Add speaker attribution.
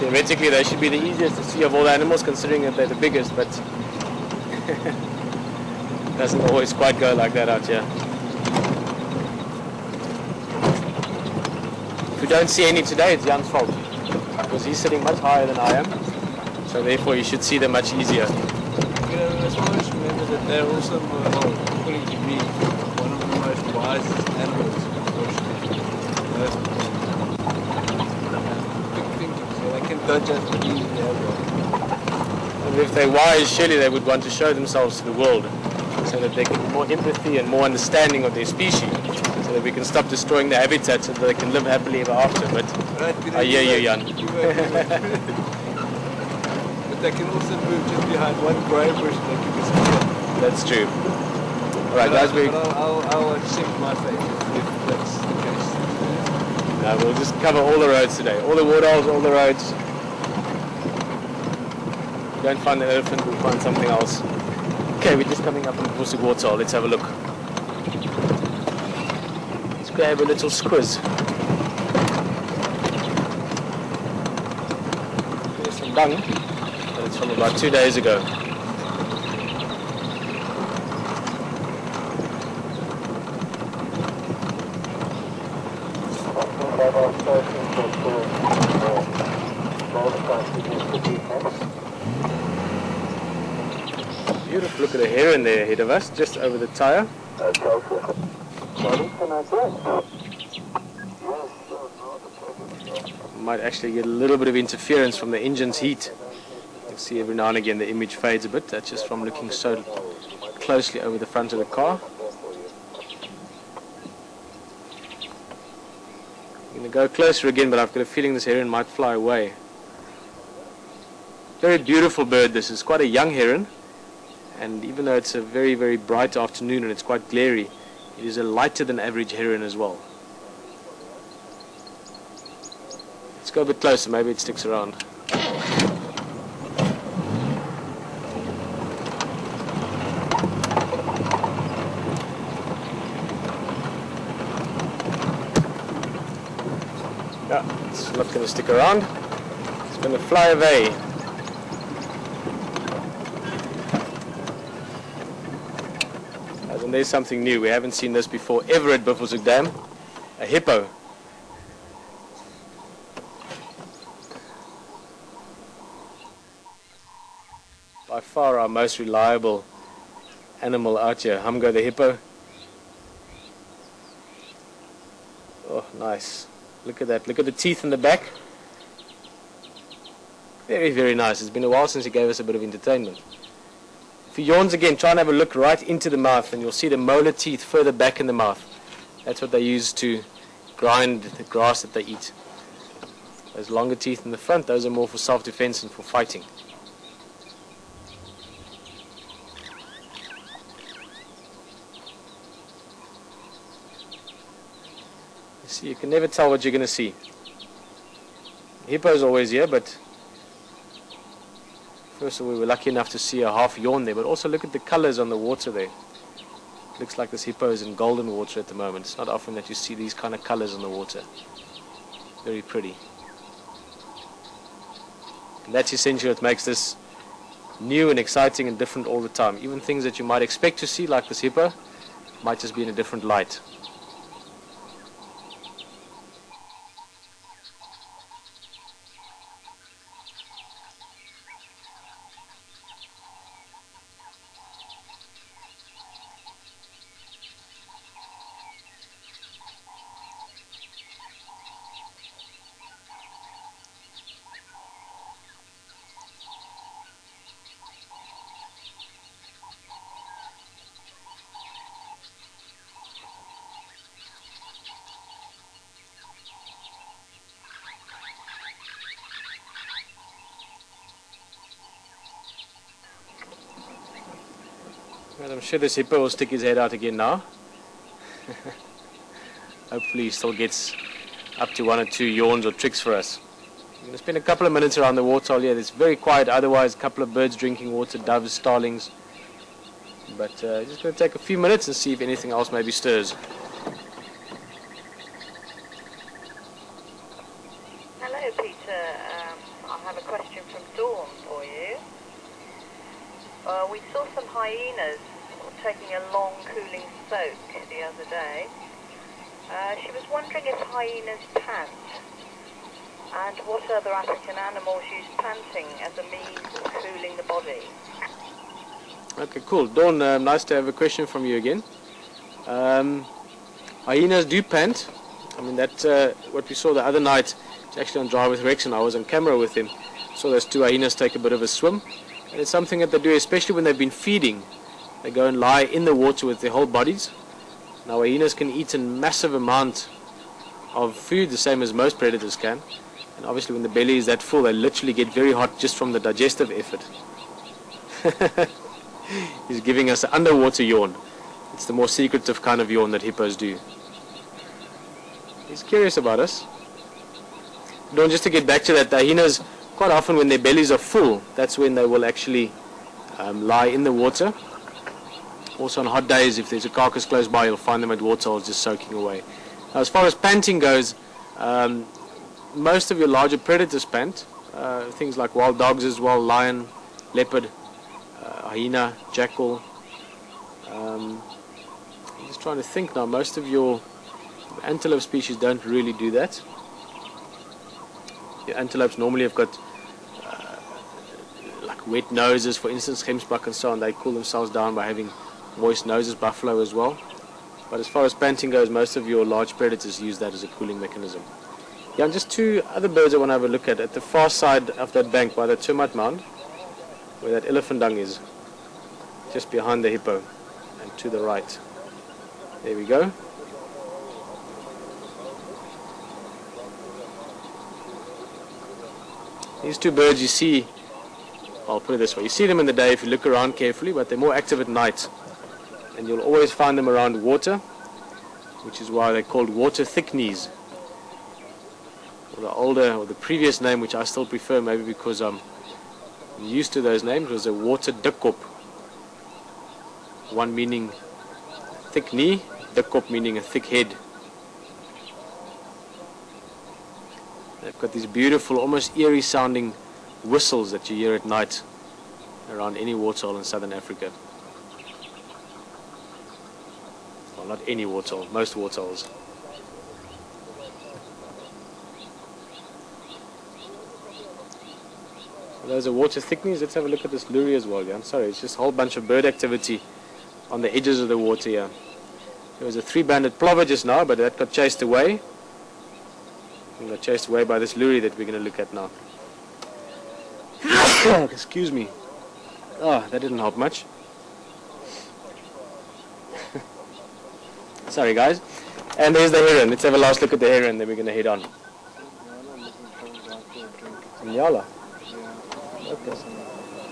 Speaker 1: Theoretically, they should be the easiest to see of all the animals, considering that they're the biggest, but it doesn't always quite go like that out here. If we don't see any today, it's Jan's fault, because he's sitting much higher than I am, so therefore you should see them much easier.
Speaker 2: Let's always remember that they're also, according to me, one of the most wisest animals, unfortunately. Big thinking, so they can dodge us easily as well.
Speaker 1: And if they're wise, surely they would want to show themselves to the world, so that they can have more empathy and more understanding of their species, so that we can stop destroying their habitats so that they can live happily ever after. But
Speaker 2: right,
Speaker 1: I hear you, Jan.
Speaker 2: They can also move just behind one grey bush and they can disappear.
Speaker 1: That's true. Alright, guys,
Speaker 2: I'll accept my fate if that's the case.
Speaker 1: No, we'll just cover all the roads today. All the waterholes, all the roads. If we don't find the elephant, we'll find something else. Okay, we're just coming up on the Buffelshoek waterhole. Let's have a look. Let's grab a little squiz. There's some dung. It's from about 2 days ago. Beautiful, look at the heron there ahead of us, just over the tyre. Might actually get a little bit of interference from the engine's heat. You can see every now and again the image fades a bit. That's just from looking so closely over the front of the car. I'm going to go closer again, but I've got a feeling this heron might fly away. Very beautiful bird this is, quite a young heron, and even though it's a very, very bright afternoon and it's quite glary, it is a lighter than average heron as well. Let's go a bit closer, maybe it sticks around. Yeah, it's not going to stick around. It's going to fly away. And there's something new. We haven't seen this before ever at Buffelshoek Dam. A hippo. By far our most reliable animal out here. Hungo the hippo. Oh, nice. Look at that. Look at the teeth in the back. Very, very nice. It's been a while since he gave us a bit of entertainment. If he yawns again, try and have a look right into the mouth and you'll see the molar teeth further back in the mouth. That's what they use to grind the grass that they eat. Those longer teeth in the front, those are more for self-defense and for fighting. See, you can never tell what you're going to see. Hippo's always here, but first of all, we were lucky enough to see a half yawn there, but also look at the colors on the water there. It looks like this hippo is in golden water at the moment. It's not often that you see these kind of colors on the water. Very pretty. And that's essentially what makes this new and exciting and different all the time. Even things that you might expect to see, like this hippo, might just be in a different light. Well, I'm sure this hippo will stick his head out again now. Hopefully he still gets up to 1 or 2 yawns or tricks for us. I'm going to spend a couple of minutes around the waterhole here. It's very quiet otherwise, a couple of birds drinking water, doves, starlings. But just going to take a few minutes and see if anything else maybe stirs.
Speaker 3: Hello, Peter. I have a question from Dawn for you. We saw some hyenas taking a long cooling soak the other day. She was wondering if hyenas pant, and what other African animals use panting as a means of cooling the body.
Speaker 1: Okay, cool. Dawn, nice to have a question from you again. Hyenas do pant. I mean, that's what we saw the other night. It's actually on Drive with Rex, and I was on camera with him. Saw those two hyenas take a bit of a swim. And it's something that they do, especially when they've been feeding. They go and lie in the water with their whole bodies. Now, hyenas can eat a massive amount of food, the same as most predators can. And obviously, when the belly is that full, they literally get very hot just from the digestive effort. He's giving us an underwater yawn. It's the more secretive kind of yawn that hippos do. He's curious about us. Just to get back to that, the hyenas, quite often when their bellies are full, that's when they will actually lie in the water. Also on hot days, if there's a carcass close by, you'll find them at waterholes just soaking away. Now, as far as panting goes, most of your larger predators pant. Things like wild dogs as well, lion, leopard, hyena, jackal. I'm just trying to think now, most of your antelope species don't really do that. Your antelopes normally have got like wet noses, for instance, gemsbok and so on. They cool themselves down by having moist noses, buffalo as well. But as far as panting goes, most of your large predators use that as a cooling mechanism. Yeah, and just two other birds I want to have a look at the far side of that bank by the termite mound, where that elephant dung is, just behind the hippo and to the right. There we go. These two birds you see, I'll put it this way, you see them in the day if you look around carefully, but they're more active at night. And you'll always find them around water, which is why they're called water thickneys. Or the older, or the previous name, which I still prefer, maybe because I'm used to those names, was a water dikkop. One meaning thick knee, dikkop meaning a thick head. They've got these beautiful, almost eerie sounding whistles that you hear at night around any waterhole in southern Africa. Well, not any waterhole, most waterholes. Those are water thickneys. Let's have a look at this luri as well. Yeah, I'm sorry, it's just a whole bunch of bird activity on the edges of the water here. There was a three-banded plover just now, but that got chased away. And got chased away by this luri that we're going to look at now. Excuse me. Oh, that didn't help much. Sorry guys. And there's the heron. Let's have a last look at the heron, then we're going to head on. Nyala? Okay.